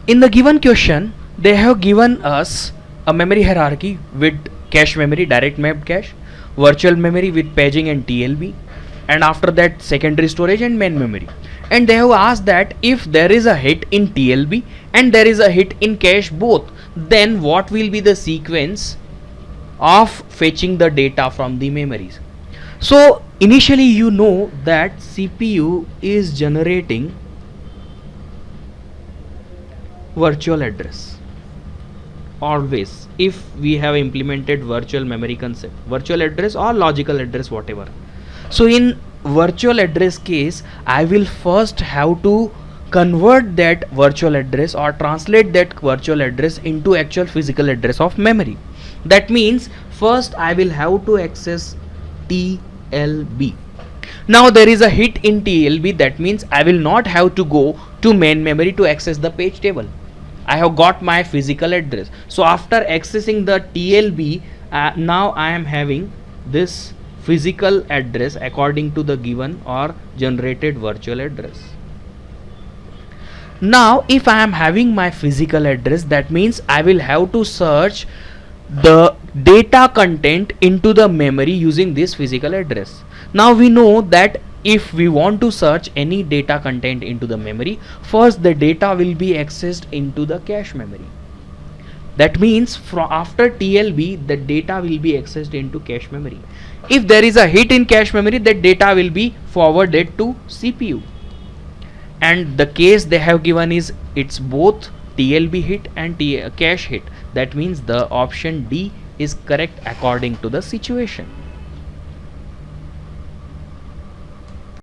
In the given question, they have given us a memory hierarchy with cache memory, direct mapped cache, virtual memory with paging and TLB, and after that secondary storage and main memory. And they have asked that if there is a hit in TLB and there is a hit in cache both, then what will be the sequence of fetching the data from the memories. So initially you know that CPU is generating virtual address. Always, if we have implemented virtual memory concept, virtual address or logical address, whatever. So in virtual address case, I will first have to convert that virtual address or translate that virtual address into actual physical address of memory. That means first I will have to access TLB. Now there is a hit in TLB, that means I will not have to go to main memory to access the page table. I have got my physical address. So after accessing the TLB, now I am having this physical address according to the given or generated virtual address. Now if I am having my physical address, that means I will have to search the data content into the memory using this physical address. Now we know that if we want to search any data content into the memory, first the data will be accessed into the cache memory. That means after TLB, the data will be accessed into cache memory. If there is a hit in cache memory, that data will be forwarded to CPU. And the case they have given is it's both TLB hit and cache hit. That means the option D is correct according to the situation.